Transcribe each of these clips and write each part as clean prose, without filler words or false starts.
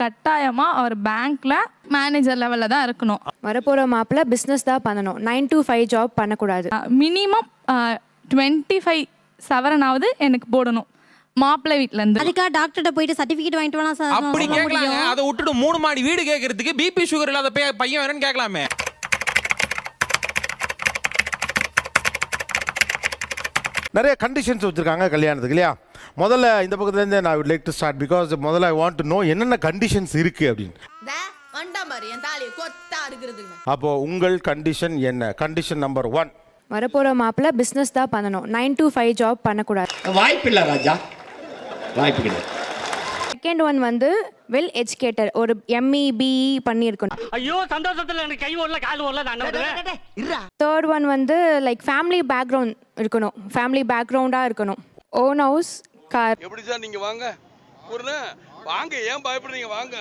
கட்டாயமா அவர் பேங்க்ல மேனேஜர் லெவல்ல தான் இருக்கணும். வரப்போற மாப்பிள்ள பிசினஸ் தான் பண்ணணும். 9 to 5 ஜாப் பண்ணக்கூடாது. மினிமம் 25 சவரனாவது எனக்கு போடணும் மாப்பிள்ளை வீட்ல இருந்து. அதுக்காக டாக்டர்கிட்ட போயிட்டு சர்டிபிகேட் வாங்கிட்டு வரலாம் சார். அப்படி கேட்கலாங்க. அதை விட்டுட்டு 3 மாடி வீடு கேட்கறதுக்கு பிபி சுகர் இல்லாத பையன் வேணும்னு கேட்கலாமே. நிறைய கண்டிஷன்ஸ் வச்சுருக்காங்க கல்யாணத்துக்கு இல்லையா? முதல்ல இந்த பக்கத்துலேருந்து நான் would like to start because முதல்ல ஐ வாண்ட் டு நோ என்னென்ன கண்டிஷன்ஸ் இருக்குது அப்படின்னு. அப்போது உங்கள் கண்டிஷன் என்ன? கண்டிஷன் நம்பர் 1, வரப்போற மாப்பிள்ள பிசினஸ் தான் பண்ணணும். 9 to 5 ஜாப் பண்ணக்கூடாது. வாய்ப்பில்லை ராஜா, வாய்ப்பு கிடையாது. செகண்ட் ஒன் வந்து வெல் எஜுகேட்டட், ஒரு ME BE பண்ணியிருக்கணும். ஐயோ சந்தோஷத்துல எனக்கு கை ஓடல கால் ஓடல நான் நம்புறேன். தேர்ட் ஒன் வந்து லைக் ஃபேமிலி பேக்ரவுண்ட் இருக்கணும். ஃபேமிலி பேக்ரவுண்டாக இருக்கணும். Own house, car. எப்படி சார் நீங்க வாங்க வாங்க, ஏன் பயப்படுறீங்க? வாங்க,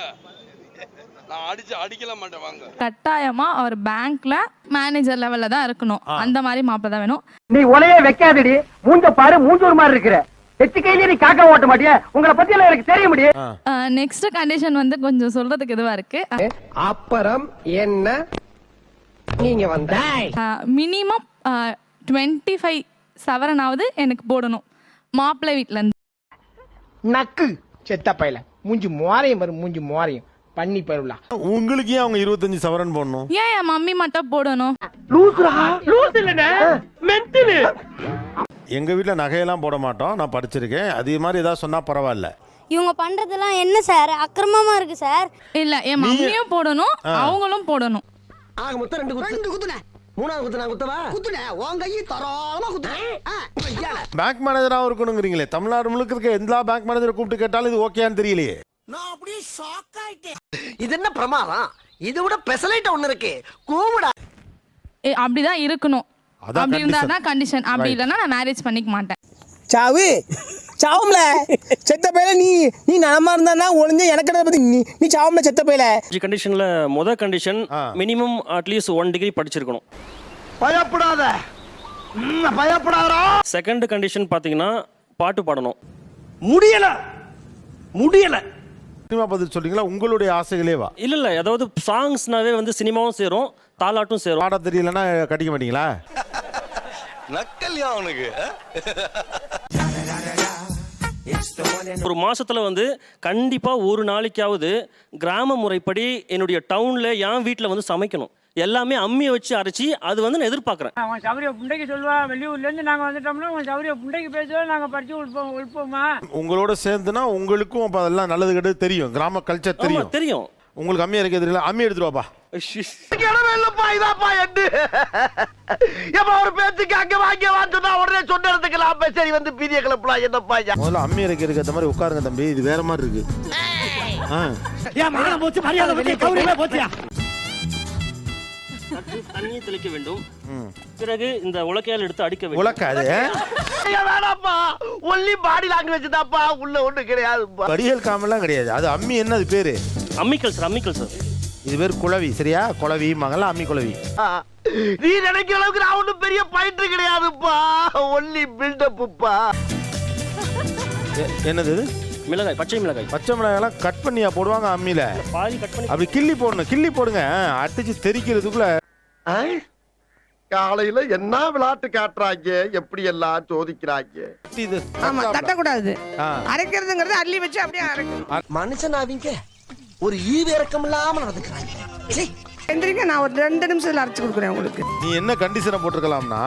நான் அடிக்கல மாட்டேன். வாங்க. கட்டாயமா அவர் பேங்க்ல மேனேஜர் லெவல்ல தான் இருக்கணும். அந்த மாதிரி மாப்பிள்ளை தான் வேணும். நீ உலையே வைக்காதடி, மூஞ்ச பாரு, மூஞ்சூர் மாதிரி இருக்கிற. எச்சு கையில நீ காக்கா ஓட்ட மாட்டியா? உங்களை பத்தி எல்லாம் எனக்கு தெரிய முடியும். நெக்ஸ்ட் கண்டிஷன் வந்து கொஞ்சம் சொல்றதுக்கு இதுவா இருக்கு. அப்புறம் என்ன நீங்க வந்த மினிமம் 25 சவரனாவது எனக்கு போடணும் மாப்பிள்ளை வீட்ல இருந்து. நக்கு செத்த பையல, மூஞ்சி மோரையும் பாரு, மூஞ்சி மோரையும் பண்ணி போயிடல. உங்களுக்கு ஏன் அவங்க 25 சவரன் போடணும்? ஏன் என் மம்மி மட்டும் போடணும்? எங்கள் வீட்டில் நகையெல்லாம் போட மாட்டோம். நான் படிச்சிருக்கேன். அதே மாதிரி ஏதாவது சொன்னால் பரவாயில்ல. இவங்க பண்றதெல்லாம் என்ன சார் அக்கிரமமா இருக்கு சார்? இல்ல, என் மம்மியும் போடணும், அவங்களும் போடணும். ஆக மொத்தம் 2 குத்துனே. மூணாவது குத்து நான் குத்தவா? குத்துனே உன் கையை தரோளமா குத்துனே. பேங்க் மேனேஜராகவும் இருக்கணுங்கிறீங்களே. தமிழ்நாடு முழுக்க இருக்க எல்லா பேங்க் மேனேஜரை கூப்பிட்டு கேட்டாலும் இது ஓகேன்னு தெரியலையே. நான் அப்படியே ஷாக் ஆயிட்டேன். இது என்ன பிரமாதம்? இது விட பெசலைட் ஒண்ணு இருக்கு, கூவுடா. அப்படிதான் இருக்கணும். அப்படி இருந்தா தான் கண்டிஷன். அப்படி இல்லைன்னா நான் மேரேஜ் பண்ணிக்க மாட்டேன். சாவு சாவும்ல செத்த பையில நீ நலமா இருந்தா ஒளிஞ்ச எனக்கு பத்தி நீ சாவும்ல செத்த பையில. கண்டிஷன்ல முதல் கண்டிஷன் மினிமம் அட்லீஸ்ட் 1 டிகிரி படிச்சிருக்கணும். பயப்படாத, பயப்படாதடா. செகண்ட் கண்டிஷன் பாத்தீங்கன்னா பாட்டு பாடணும். முடியல சினிமா பதில் சொல்றீங்களா? உங்களுடைய ஆசைகளேவா? இல்ல அதாவது சாங்ஸ்னாவே வந்து சினிமாவும் சேரும், தாலாட்டும் சேரும். பாட தெரியலன்னா கட்டிக்க மாட்டீங்களா? நக்கல்யா அவனுக்கு. ஒரு மாசத்துல வந்து கண்டிப்பா ஒரு நாளைக்காவது கிராம முறைப்படி என்னுடைய டவுன்ல என் வீட்டுல வந்து சமைக்கணும். எல்லாமே அம்மியை வச்சு அரைச்சி அது வந்து நான் எதிர்பார்க்கறேன். அவன் சௌரிய புண்டைக்கு சொல்வா, வெளியூர்ல இருந்து நாங்க வந்துட்டோம்னா அவன் சௌரிய புண்டைக்கு பேசுவா, நாங்க படிச்சு உள்போமா. உங்களோட சேர்ந்துனா உங்களுக்கும் அப்ப அதெல்லாம் நல்லது கெட்டது தெரியும். கிராம கல்ச்சர் தெரியும். தெரியும். உங்களுக்கு அம்மி அரைக்க தெரியல, அம்மி எடுத்துருவாப்பா. ஒரு பேச்சுக்கு அங்க வாங்கினா உடனே சொன்னதுக்கெல்லாம் சரி வந்து பீதிய கிளப்பலாம். என்னப்பா முதல்ல அம்மி அரைக்க இருக்க மாதிரி உட்காருங்க தம்பி, இது வேற மாதிரி இருக்கு. தண்ணியை தெளிக்க வேண்டும். பிறகு இந்த உலக்கையால் எடுத்து அடிக்க வேண்டும். உலக்காது வேணாப்பா, ஒன்லி பாடி லாங்குவேஜ் தான்ப்பா, உள்ள ஒண்ணு கிடையாது. படியல் காமெல்லாம் கிடையாது. அது அம்மி என்ன அது பேரு? அம்மிக்கல் சார். இது பேர் குளவி. சரியா? குளவி மகள்லாம் அம்மி குளவி. நீ நினைக்கிற அளவுக்கு நான் ஒன்னும் பெரிய பயிற்று கிடையாதுப்பா, ஒன்லி பில்டப்புப்பா. என்னது இது? மிளகாய், பச்சை மிளகாய். பச்சை மிளகாயெல்லாம் கட் பண்ணியா போடுவாங்க அம்மியில? பாதி கட் பண்ணி அப்படி கிள்ளி போடணும். கிள்ளி போடுங்க, அடிச்சு தெரிக்கிறதுக்குள்ள. காலையில என்ன விளையாட்டு காட்டுறாங்க, எப்படி எல்லாம் சோதிக்கிறாங்க. ஆமா, தட்டக்கூடாது. அரைக்கிறதுங்கிறது அள்ளி வச்சு அப்படியே அரைக்கணும். மனுஷன் அவங்க ஒரு ஈவு இறக்கம் இல்லாம நடந்துக்கிறாங்க. எந்திரிக்க நான் ஒரு 2 நிமிஷத்துல அரைச்சு கொடுக்குறேன் உங்களுக்கு. நீ என்ன கண்டிஷனை போட்டிருக்கலாம்னா,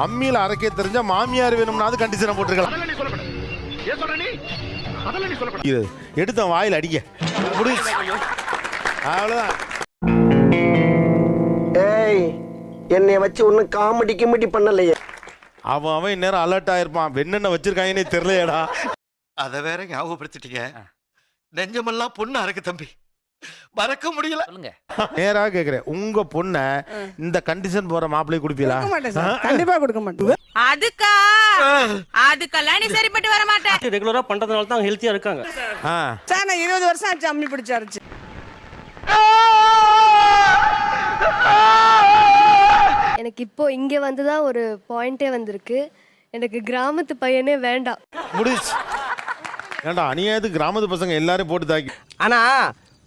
அம்மியில அரைக்க தெரிஞ்ச மாமியார் வேணும்னா அது கண்டிஷனை போட்டிருக்கலாம். எடுத்த வாயில் அடிக்க அவ்வளவுதான். ஏய், என்னைய வச்சு ஒன்னும் காமெடி கிமெடி பண்ணலையே. அவன் நேரம் அலர்ட் ஆயிருப்பான். என்னென்ன வச்சிருக்காங்கன்னே தெரியலையடா. அத வேற ஞாபகப்படுத்திட்டீங்க. நெஞ்சமெல்லாம் பொண்ணு அறக்கு தம்பி, மறக்க முடியல. நேரா கேக்குறேன், உங்க பொண்ண இந்த கண்டிஷன் போற மாப்பிள்ளை குடுப்பீங்களா? கண்டிப்பா கொடுக்க மாட்டேன். அதுக்கெல்லாம் நீ சரிப்பட்டு வர மாட்டேன். ரெகுலரா பண்றதுனால தான் ஹெல்த்தியா இருக்காங்க. சார் நான் 20 வருஷம் ஆச்சு அம்மி பிடிச்சு அரைச்சு. எனக்கு இப்போ இங்க வந்துதான் ஒரு பாயிண்டே வந்திருக்கு. எனக்கு கிராமத்து பையனே வேண்டாம். முடிச்சு ஏன்டா அநியாயத்துக்கு கிராமத்து பசங்க எல்லாரும் போட்டு தாக்கி. ஆனா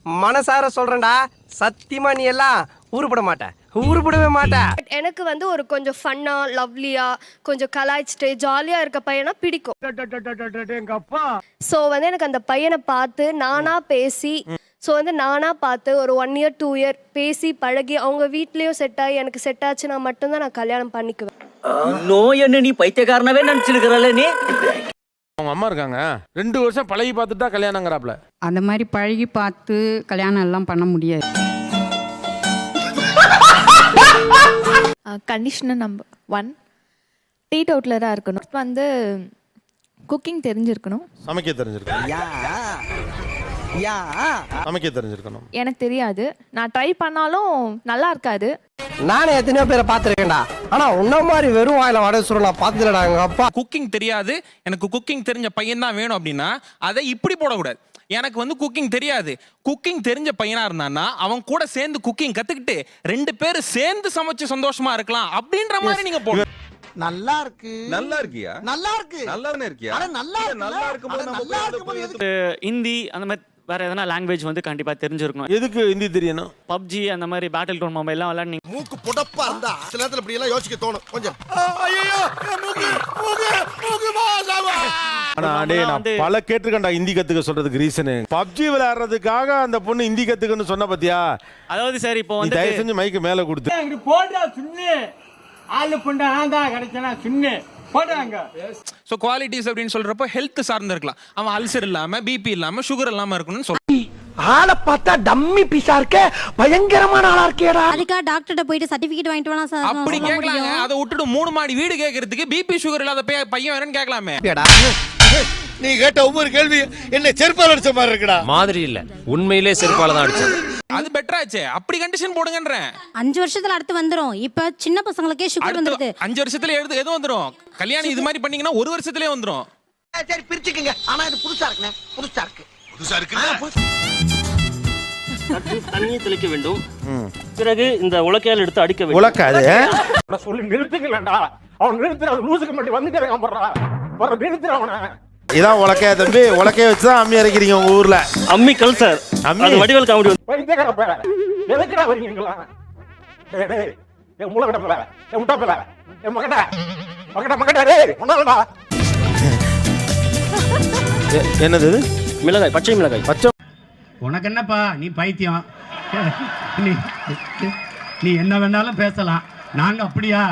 மனசார சொல்றேன்டா, சத்தியமா நீ எல்லாம் உருப்பட மாட்ட, உருப்படவே மாட்ட. எனக்கு வந்து ஒரு கொஞ்சம் ஃபன்னா லவ்லியா கொஞ்சம் கலாய்ச்சிட்டு ஜாலியா இருக்க பையனா பிடிக்கும். ஸோ வந்து எனக்கு அந்த பையனை பார்த்து நானா பேசி நானா பார்த்து ஒரு 1 year 2 year பேசி பழகி அவங்க வீட்லயும் செட் ஆகி எனக்கு செட் ஆச்சுன்னா மட்டும்தான் நான் கல்யாணம் பண்ணிக்குவேன். நோய் என்ன நீ பைத்தியக்காரனவே நினைச்சிருக்கிறல்ல நீ? அவங்க அம்மா இருக்காங்க 2 வருஷம் பழகி பார்த்துட்டா கல்யாணங்கிறாப்ல. அந்த மாதிரி பழகி பார்த்து கல்யாணம் எல்லாம் பண்ண முடியாது. கண்டிஷனர் நம்பர் 1 டீட் அவுட்லராக இருக்கணும். வந்து குக்கிங் தெரிஞ்சிருக்கணும். சமைக்க தெரிஞ்சிருக்கணும். சமைக்க தெரிஞ்சிருக்கணும். எனக்கு தெரியாது, நான் ட்ரை பண்ணாலும் நல்லா இருக்காது. நானே எத்தனையோ பேரை பார்த்துருக்கேன்டா, ஆனா உன்ன மாதிரி வெறும் வாயில வடை சுருள் நான் பார்த்ததுலடா. எங்க அப்பா குக்கிங் தெரியாது, எனக்கு குக்கிங் தெரிஞ்ச பையன் தான் வேணும் அப்படின்னா அதை இப்படி போடக்கூடாது. எனக்கு வந்து குக்கிங் தெரியாது, குக்கிங் தெரிஞ்ச பையனா இருந்தான்னா அவன் கூட சேர்ந்து குக்கிங் கத்துக்கிட்டு 2 பேரும் சேர்ந்து சமைச்சு சந்தோஷமா இருக்கலாம் அப்படின்ற மாதிரி நீங்க போடுங்க. நல்லா இருக்கு. நல்லா இருக்கியா? நல்லா இருக்கு. நல்லா தானே இருக்கியா? நல்லா இருக்கும்போது ஹிந்தி அந்த மாதிரி வேற எதனா லாங்குவேஜ் வந்து கண்டிப்பா தெரிஞ்சிருக்கணும். எதுக்கு ஹிந்தி தெரியணும்? பப்ஜி அந்த மாதிரி பேட்டில் கிரவுண்ட் மொபைல் எல்லாம் விளையாடி மூக்கு புடப்பா இருந்தா சில நேரத்துல இப்படி எல்லாம் யோசிக்க தோணும் கொஞ்சம். ஆனா டேய் நான் பல கேட்டிருக்கேன்டா ஹிந்தி கத்துக்க சொல்றதுக்கு ரீசன். பப்ஜி விளையாடுறதுக்காக அந்த பொண்ணு ஹிந்தி கத்துக்கன்னு சொன்ன பாத்தியா? அதாவது சார் இப்போ நீ வந்து தயவு செஞ்சு மைக்கு மேல கொடுத்து போடுறா சுண்ணு ஆளு புண்டா ஆந்தா கிடைச்சனா சுண்ணு போடுறாங்க. ஸோ குவாலிட்டிஸ் அப்படின்னு சொல்றப்போ ஹெல்த் சார்ந்து இருக்கலாம். அவன் அல்சர் இல்லாம பிபி இல்லாம சுகர் இல்லாம இருக்கணும்னு சொல்றான். ஆளை பார்த்தா டம்மி பீஸா இருக்க, பயங்கரமான ஆளா இருக்கேடா. அதுக்காக டாக்டர்கிட்ட போயிட்டு சர்டிபிகேட் வாங்கிட்டு வேணா சார் அப்படி கேட்கலாங்க. அதை விட்டுட்டு 3 மாடி வீடு கேட்கறதுக்கு பிபி சுகர் இல்லாத பையன் வேணும்னு கேட்கலாமே. நீ கேட்ட ஒவ்வொரு கேள்வி என்ன செருப்பால் அடிச்ச மாதிரி இருக்குடா. மாதிரி இல்ல, உண்மையிலே செருப்பால தான் அடிச்சது. அது பெட்டராச்சே. அப்படி கண்டிஷன் போடுங்கன்றேன். 5 வருஷத்துல அடுத்து வந்துரும். இப்ப சின்ன பசங்களுக்கே சுகர் வந்துருது. 5 வருஷத்துல எது வந்துரும்? கல்யாணம் இது மாதிரி பண்ணீங்கன்னா 1 வருஷத்துலயே வந்துரும். சரி பிரிச்சுக்கங்க. ஆனா இது புதுசா இருக்குண்ணே, புதுசா இருக்கு. புதுசா இருக்கு. தண்ணி தெளிக்க வேண்டும். பிறகு இந்த உலக்கையால் எடுத்து அடிக்க வேண்டும். உலக்காது சொல்லி நிறுத்துக்கலடா. அவன் நிறுத்துற லூசுக்கு மட்டும் வந்துட்டேங்க போறா. வர நிறுத்துற அவன. இதான் உலக்கையா தம்பி? உலக்கைய வச்சு தான் அம்மி அரைக்கிறீங்க உங்க ஊர்ல? அம்மிக்கல் சார். அது வடிவேல் காமெடி. பைத்தியக்கார பேர. எதுக்குடா வரீங்களா? டேய் டேய். ஏ மூளை விட பேர. ஏ முட்டா பேர. ஏ மகடா டேய். ஒண்ணாடா. என்னது இது? மிளகாய், பச்சை மிளகாய். பச்சை. உனக்கு என்னப்பா நீ பைத்தியம். நீ என்ன வேணாலும் பேசலாம், நாங்க அப்படியா?